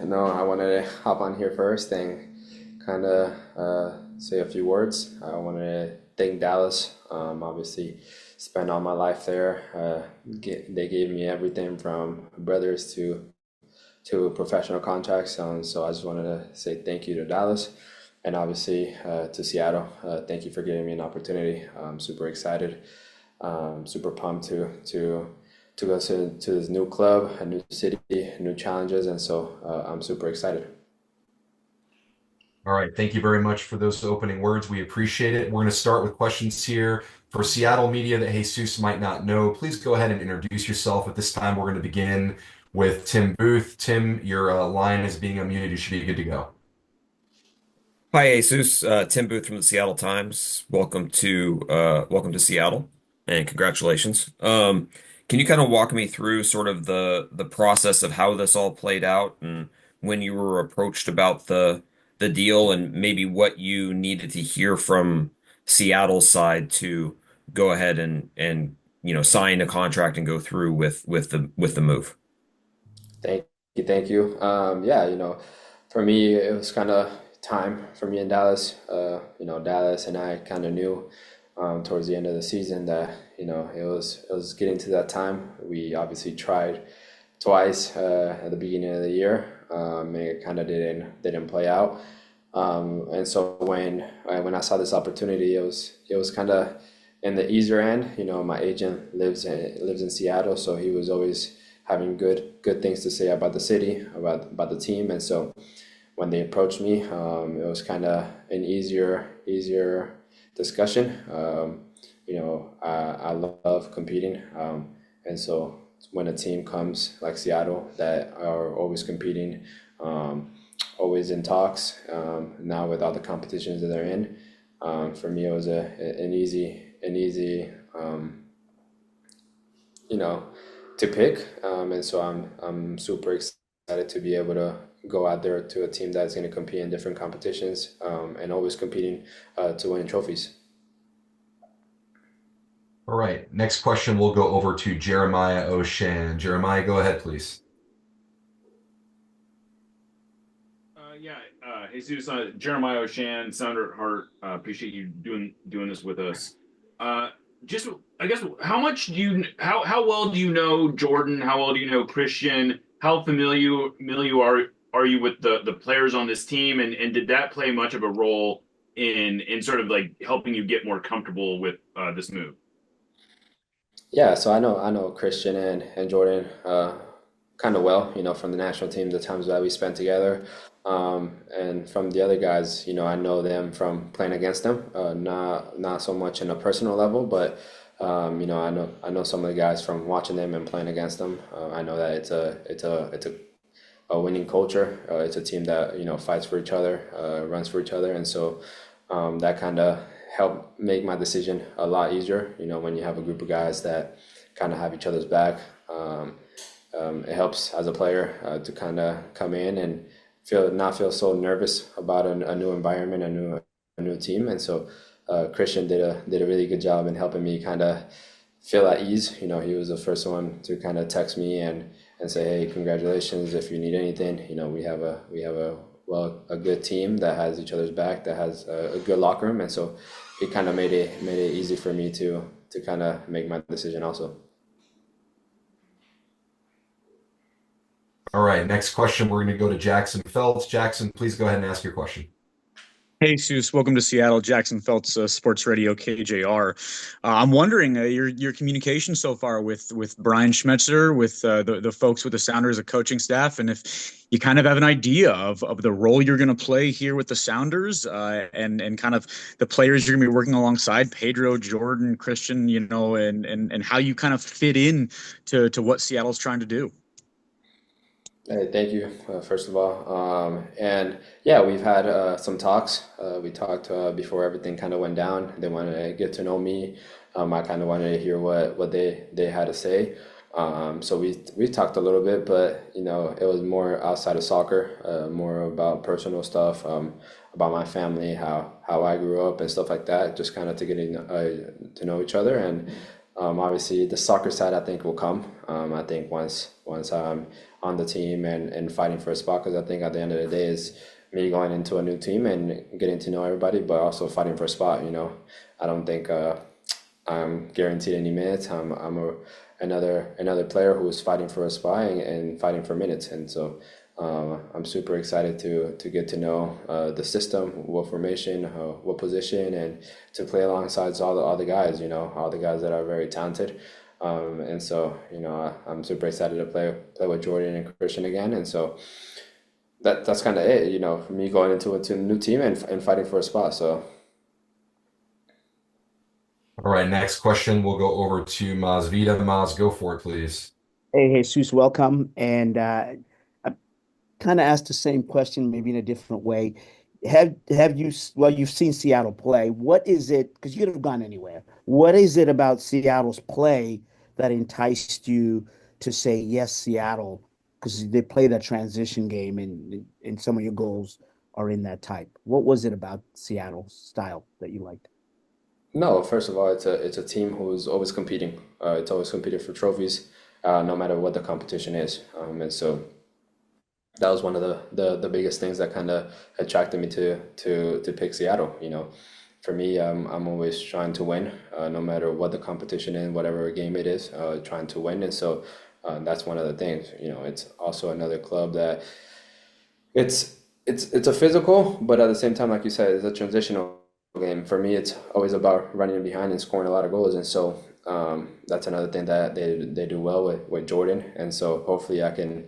no, I wanted to hop on here first and kind of say a few words. I wanted to thank Dallas. Obviously, spent all my life there. They gave me everything from brothers to professional contracts. So I just wanted to say thank you to Dallas, and obviously to Seattle. Thank you for giving me an opportunity. I'm super excited. Super pumped to go to this new club, a new city, new challenges, and so I'm super excited. All right. Thank you very much for those opening words. We appreciate it. We're going to start with questions here for Seattle media that Jesus might not know. Please go ahead and introduce yourself. At this time, we're going to begin with Tim Booth. Tim, your line is being unmuted. You should be good to go. Hi, Jesus. Tim Booth from the Seattle Times. Welcome to Seattle, and congratulations. Can you kind of walk me through sort of the process of how this all played out and when you were approached about the deal and maybe what you needed to hear from Seattle's side to go ahead and sign a contract and go through with the move? Thank thank you. Yeah, for me, it was kind of time for me in Dallas. Dallas and I kind of knew towards the end of the season that it was getting to that time. We obviously tried twice at the beginning of the year, and it kind of didn't play out. And so when I saw this opportunity, it was kind of in the easier end. My agent lives in Seattle, so he was always having good things to say about the city, about the team, and so when they approached me, it was kind of an easier discussion. I love competing, and so when a team comes like Seattle that are always competing, um, always in talks, now with all the competitions that they're in, for me it was an easy you know, to pick. And so I'm super excited to be able to go out there to a team that's going to compete in different competitions, and always competing to win trophies. All right. Next question will go over to Jeremiah O'Shan. Jeremiah, go ahead, please. Yeah, Jesus, Jeremiah O'Shan, Sounder at Heart. Appreciate you doing this with us. Uh, just, I guess, how well do you know Jordan? How well do you know Christian? How familiar are you with the players on this team? And did that play much of a role in sort of like helping you get more comfortable with this move? Yeah, so I know Christian and Jordan kind of well, from the national team, the times that we spent together. And from the other guys, I know them from playing against them, not so much in a personal level, but I know some of the guys from watching them and playing against them. I know that it's a winning culture. It's a team that fights for each other, runs for each other, and so that kind of helped make my decision a lot easier. When you have a group of guys that kind of have each other's back, it helps as a player to kind of come in and not feel so nervous about a new environment, a new team, and so Christian did a really good job in helping me kind of feel at ease. He was the first one to kind of text me and say, "Hey, congratulations! If you need anything, we have a good team that has each other's back, that has a good locker room," and so it kind of made it easy for me to kind of make my decision also. All right. Next question, we're going to go to Jackson Phelps. Jackson, please go ahead and ask your question. Hey, Seuss, welcome to Seattle. Jackson Felts, Sports Radio KJR. I'm wondering your communication so far with Brian Schmetzer, with the folks with the Sounders, the coaching staff, and if you kind of have an idea of the role you're going to play here with the Sounders, and kind of the players you're going to be working alongside, Pedro, Jordan, Christian, and how you kind of fit in to what Seattle's trying to do. Hey, thank you, first of all. And yeah, we've had some talks. We talked before everything kind of went down. They wanted to get to know me. I kind of wanted to hear what they had to say. So we talked a little bit, but it was more outside of soccer, more about personal stuff, about my family, how I grew up and stuff like that. Just kind of to getting to know each other, and obviously the soccer side I think will come. I think once I'm on the team and fighting for a spot. Because I think at the end of the day is me going into a new team and getting to know everybody, but also fighting for a spot. I don't think I'm guaranteed any minutes. Another player who's fighting for a spot and fighting for minutes, and so I'm super excited to get to know the system, what formation, what position, and to play alongside all the guys. All the guys that are very talented. And so I'm super excited to play with Jordan and Christian again, and so that's kind of it. For me going into a new team and fighting for a spot. So. All right, next question. We'll go over to Maz Vida. Maz, go for it, please. Hey, Jesus, welcome. And I kind of asked the same question, maybe in a different way. Have you, well, you've seen Seattle play. What is it, because you could have gone anywhere. What is it about Seattle's play that enticed you to say, yes, Seattle? Because they play that transition game and some of your goals are in that type. What was it about Seattle's style that you liked? No, first of all, it's a team who's always competing. It's always competing for trophies, no matter what the competition is. And so that was one of the biggest things that kind of attracted me to pick Seattle. For me, I'm always trying to win, no matter what the competition is, whatever game it is, trying to win. And so that's one of the things. It's also another club that it's a physical, but at the same time, like you said, it's a transitional game. For me, it's always about running behind and scoring a lot of goals, and so that's another thing that they do well with Jordan, and so hopefully I can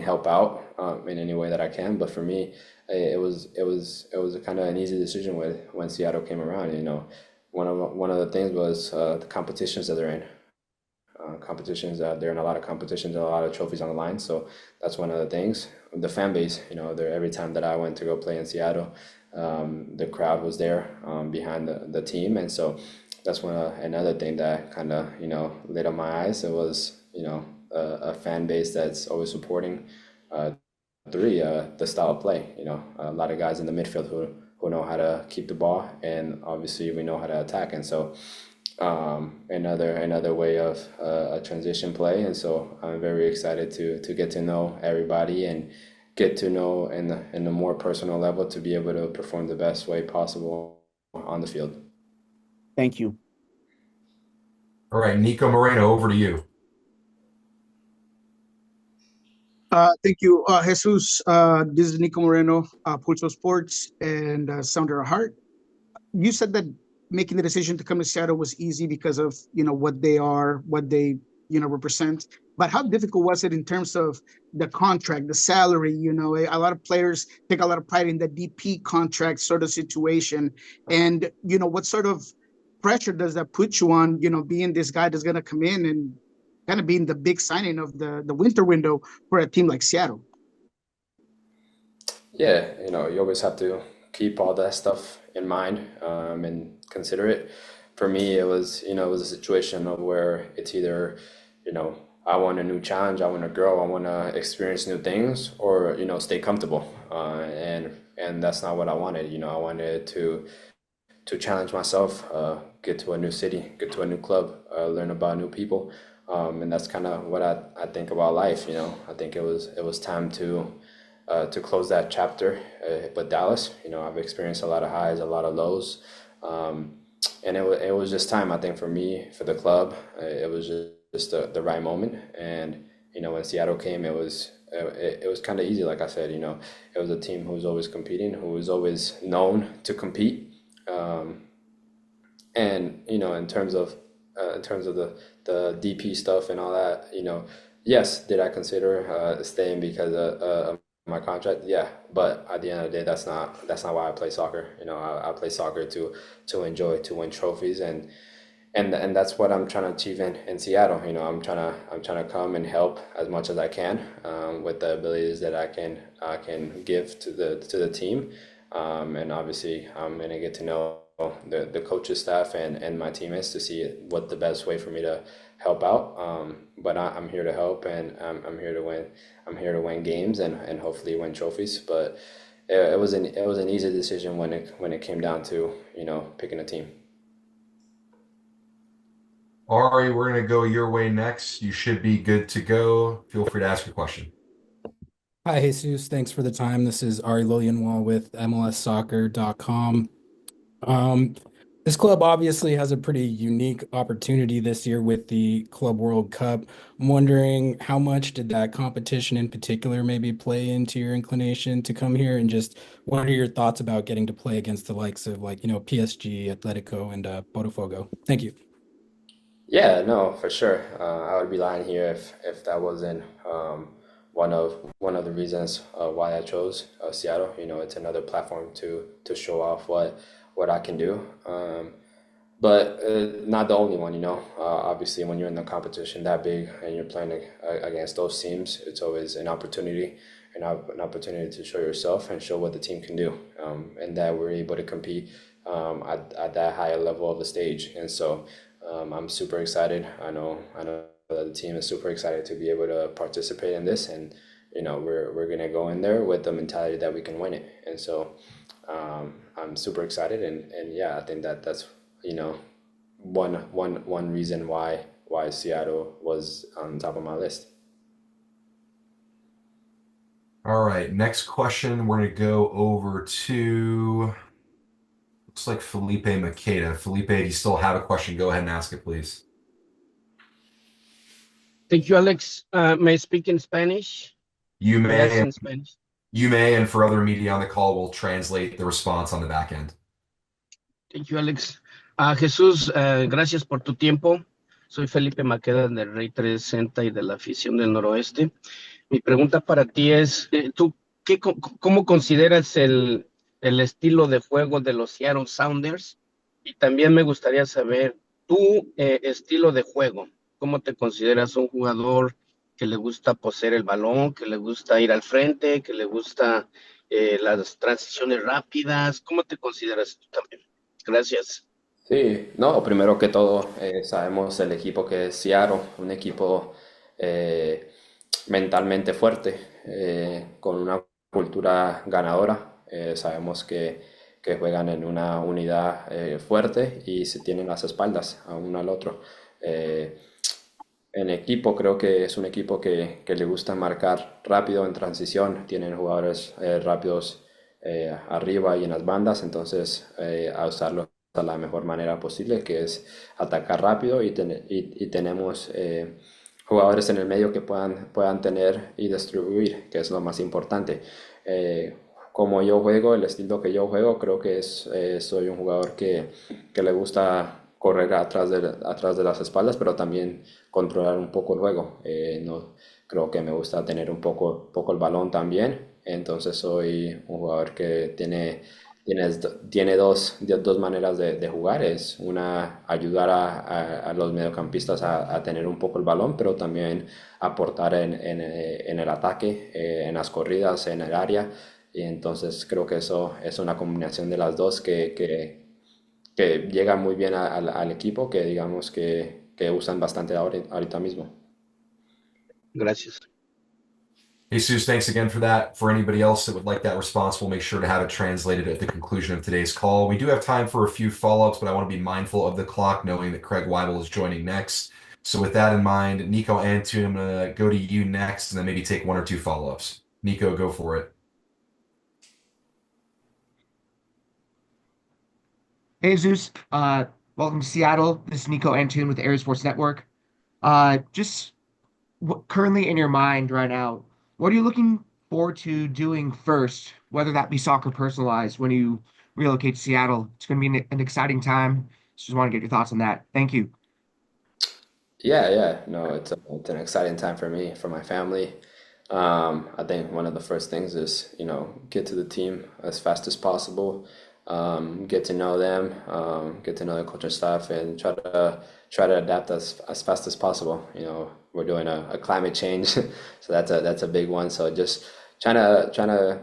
help out in any way that I can. But for me, it was a kind of an easy decision when Seattle came around. One of the things was the competitions that they're in. Competitions that they're in a lot of competitions and a lot of trophies on the line. So that's one of the things. The fan base, there every time that I went to go play in Seattle, the crowd was there behind the team, and so that's another thing that kind of lit up my eyes. It was a fan base that's always supporting the style of play. A lot of guys in the midfield who know how to keep the ball, and obviously we know how to attack, and so another way of a transition play. And so I'm very excited to get to know everybody and get to know in a more personal level to be able to perform the best way possible on the field. Thank you. All right, Nico Moreno, over to you. Thank you, Jesus. This is Nico Moreno, Pulso Sports and Sounder of Heart. You said that making the decision to come to Seattle was easy because of what they are, what they represent. But how difficult was it in terms of the contract, the salary? A lot of players take a lot of pride in the DP contract sort of situation, and what sort of pressure does that put you on? Being this guy that's going to come in and kind of being the big signing of the winter window for a team like Seattle. Yeah, you always have to keep all that stuff in mind and consider it. For me, it was a situation of where it's either, I want a new challenge, I want to grow, I want to experience new things, or stay comfortable. And that's not what I wanted. I wanted to challenge myself, get to a new city, get to a new club, learn about new people, and that's kind of what I think about life. I think it was time to close that chapter with Dallas. I've experienced a lot of highs, a lot of lows, and it was just time, I think, for me, for the club. It was just the right moment, and when Seattle came, it was kind of easy. Like I said, it was a team who was always competing, who was always known to compete, and in terms of the DP stuff and all that, yes, did I consider staying because of my contract? Yeah, but at the end of the day, that's not why I play soccer. I play soccer to enjoy, to win trophies, and that's what I'm trying to achieve in Seattle. I'm trying to come and help as much as I can with the abilities that I can give to the team, and obviously I'm gonna get to know the coaches staff and my teammates to see what the best way for me to help out. But I'm here to help, and I'm here to win. I'm here to win games and hopefully win trophies. But it was an easy decision when it came down to picking a team. Ari, we're going to go your way next. You should be good to go. Feel free to ask your question. Hi, Jesus. Thanks for the time. This is Ari Lillianwall with MLSsoccer.com. Um, this club obviously has a pretty unique opportunity this year with the Club World Cup. I'm wondering how much did that competition in particular maybe play into your inclination to come here, and just what are your thoughts about getting to play against the likes of PSG, Atletico, and Botafogo? Thank you. Yeah, no, for sure. I would be lying here if that wasn't one of the reasons why I chose Seattle. You know, it's another platform to show off what I can do. But not the only one, you know. Obviously, when you're in the competition that big and you're playing against those teams, it's always an opportunity to show yourself and show what the team can do, and that we're able to compete at that higher level of the stage. And so I'm super excited. I know that the team is super excited to be able to participate in this, and you know we're gonna go in there with the mentality that we can win it. And so I'm super excited, and yeah, I think that's you know one reason why Seattle was on top of my list. All right, next question. We're going to go over to, looks like Felipe Makeda. Felipe, if you still have a question, go ahead and ask it, please. Thank you, Alex. May I speak in Spanish? You May I ask may, in Spanish? you may, and for other media on the call, we'll translate the response on the back end. Thank you, Alex. Jesús, gracias por tu tiempo. Soy Felipe Maqueda del Rey 360 y de la afición del Noroeste. Mi pregunta para ti es, ¿tú cómo consideras el estilo de juego de los Seattle Sounders? Y también me gustaría saber tu estilo de juego. ¿Cómo te consideras un jugador que le gusta poseer el balón, que le gusta ir al frente, que le gusta las transiciones rápidas? ¿Cómo te consideras tú también? Gracias. Sí, no, primero que todo, sabemos el equipo que es Seattle, un equipo eh, mentalmente fuerte, con una cultura ganadora. Sabemos que juegan en una unidad fuerte y se tienen las espaldas a uno al otro. Eh, en equipo creo que es un equipo que le gusta marcar rápido en transición, tienen jugadores rápidos arriba y en las bandas, entonces a usarlo de la mejor manera posible, que es atacar rápido y tenemos jugadores en el medio que puedan tener y distribuir, que es lo más importante. Como yo juego, el estilo que yo juego, creo que soy un jugador que le gusta correr atrás de las espaldas, pero también controlar un poco el juego. No, creo que me gusta tener un poco el balón también. Entonces soy un jugador que tiene dos maneras de jugar. Es una, ayudar a los mediocampistas a tener un poco el balón, pero también aportar en el ataque, en las corridas, en el área. Y entonces creo que eso es una combinación de las dos que llega muy bien al equipo, que digamos que usan bastante ahorita mismo. Gracias. Jesus, thanks again for that. For anybody else that would like that response, we'll make sure to have it translated at the conclusion of today's call. We do have time for a few follow-ups, but I want to be mindful of the clock, knowing that Craig Weibel is joining next. So with that in mind, Nico Antun, I'm going to go to you next and then maybe take one or two follow-ups. Nico, go for it. Hey, Jesus. Welcome to Seattle. This is Nico Antun with the Air Sports Network. Just currently in your mind right now, what are you looking forward to doing first, whether that be soccer personalized when you relocate to Seattle? It's going to be an exciting time. Just want to get your thoughts on that. Thank you. Yeah, no, it's an exciting time for me, for my family. I think one of the first things is, you know, get to the team as fast as possible, get to know them, get to know the coaching staff, and try to adapt as fast as possible. You know, we're doing a climate change, so that's a big one. So just trying to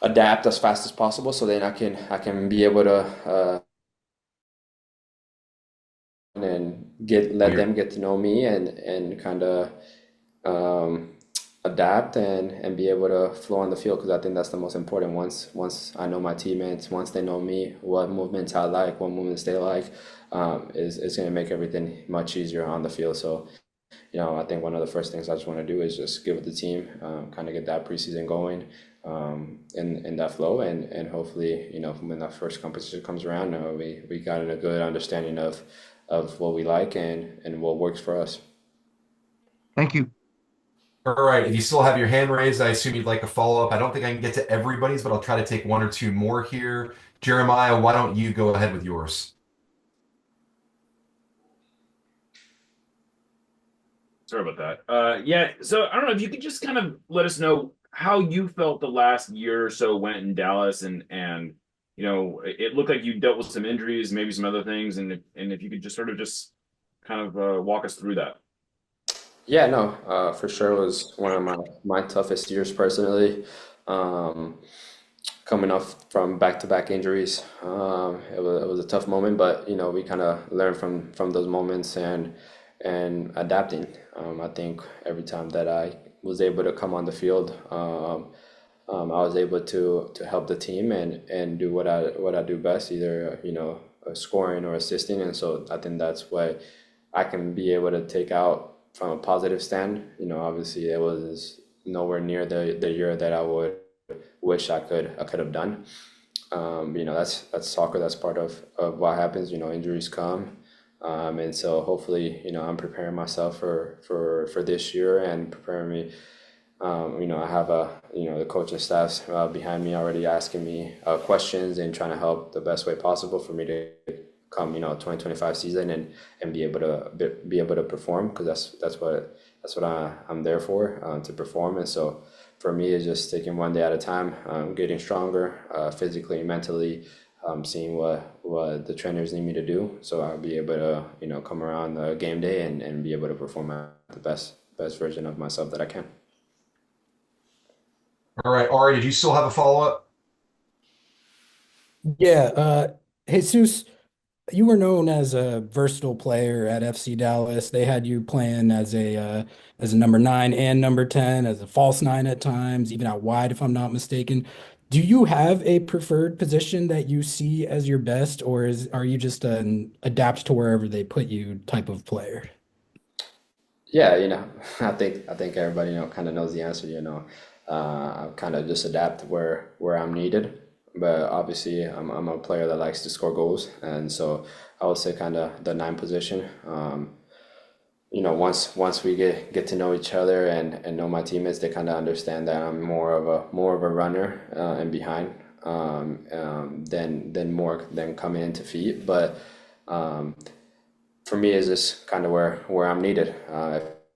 adapt as fast as possible, so then I can be able to and let them get to know me and kind of um, adapt and be able to flow on the field, because I think that's the most important. Once I know my teammates, once they know me, what movements I like, what movements they like, is going to make everything much easier on the field. So I think one of the first things I just want to do is just get with the team, kind of get that preseason going, in that flow, and hopefully, when that first competition comes around, we got a good understanding of what we like and what works for us. Thank you. All right. If you still have your hand raised, I assume you'd like a follow-up. I don't think I can get to everybody's, but I'll try to take one or two more here. Jeremiah, why don't you go ahead with yours? Sorry about that. Yeah, so I don't know if you could just kind of let us know how you felt the last year or so went in Dallas, and it looked like you dealt with some injuries, maybe some other things, and if you could just sort of just kind of walk us through that. Yeah, no, for sure it was one of my toughest years personally. Um, Coming off from back-to-back injuries, it was a tough moment, but we kind of learned from those moments and adapting. I think every time that I was able to come on the field, I was able to help the team and do what I do best, either scoring or assisting, and so I think that's what I can be able to take out from a positive stand. Obviously it was nowhere near the year that I would wish I could have done. That's soccer. That's part of what happens. Injuries come, and so hopefully, I'm preparing myself for this year and preparing me. I have the coaching staffs behind me already asking me questions and trying to help the best way possible for me to come 2025 season and be able to perform, because that's what I'm there for, to perform. And so for me, it's just taking one day at a time, getting stronger, physically, mentally, seeing what the trainers need me to do, so I'll be able to come around the game day and be able to perform at the best version of myself that I can. All right, Ari, did you still have a follow-up? Yeah, Jesus, you were known as a versatile player at FC Dallas. They had you playing as a number 9 and number 10, as a false 9 at times, even out wide, if I'm not mistaken. Do you have a preferred position that you see as your best, or are you just an adapt to wherever they put you type of player? Yeah, I think everybody kind of knows the answer. I kind of just adapt where I'm needed. But obviously, I'm a player that likes to score goals, and so I would say kind of the 9 position. Once we get to know each other and know my teammates, they kind of understand that I'm more of a runner, and behind, than more than coming into feet. But um, for me, is just kind of where I'm needed.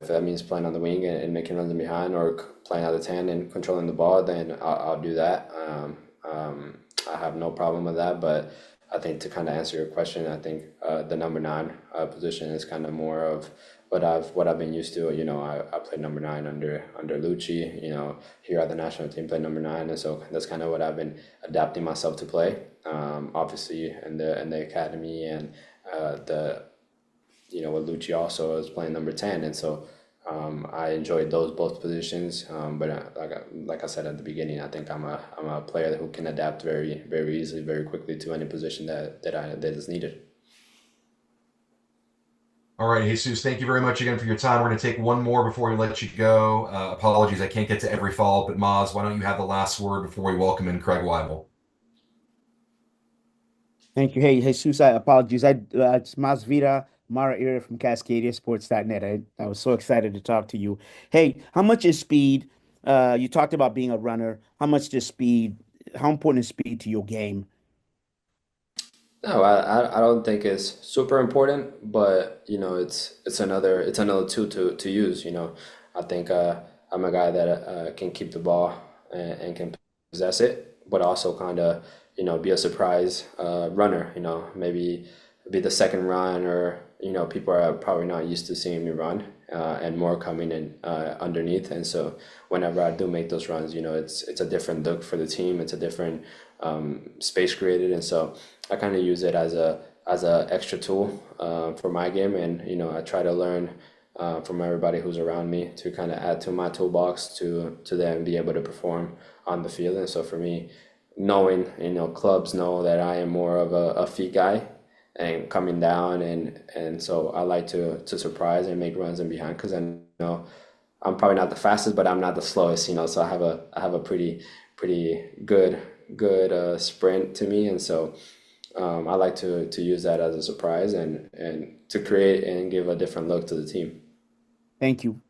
If that means playing on the wing and making runs in behind, or playing out of 10 and controlling the ball, then I'll do that. I have no problem with that. But I think, to kind of answer your question, I think the number 9 position is kind of more of what I've been used to. I played number 9 under Lucci. Here at the national team, played number 9, and so that's kind of what I've been adapting myself to play. Obviously, in the academy, and the with Lucci also is playing number 10, and so I enjoyed those both positions. But like I said at the beginning, I think I'm a player who can adapt very very easily, very quickly to any position that is needed. All right, Jesus, thank you very much again for your time. We're going to take one more before we let you go. Apologies, I can't get to every follow-up, but Maz, why don't you have the last word before we welcome in Craig Weibel? Thank you. Hey, Jesus, I apologize. It's Masvita Mara Ira from CascadiaSports.net. I was so excited to talk to you. Hey, how much is speed? You talked about being a runner. How important is speed to your game? No, I don't think it's super important, but it's another tool to use. I think I'm a guy that can keep the ball and can possess it, but also kind of be a surprise runner. Maybe be the second run, or people are probably not used to seeing me run, and more coming in underneath. And so whenever I do make those runs, it's a different look for the team. It's a different space created, and so I kind of use it as a extra tool for my game. And I try to learn from everybody who's around me to kind of add to my toolbox to then be able to perform on the field. And so for me, knowing clubs know that I am more of a feet guy, and coming down, and so I like to surprise and make runs in behind because I know I'm probably not the fastest, but I'm not the slowest, so I have a pretty good sprint to me, and so I like to use that as a surprise and to create and give a different look to the team. Thank you.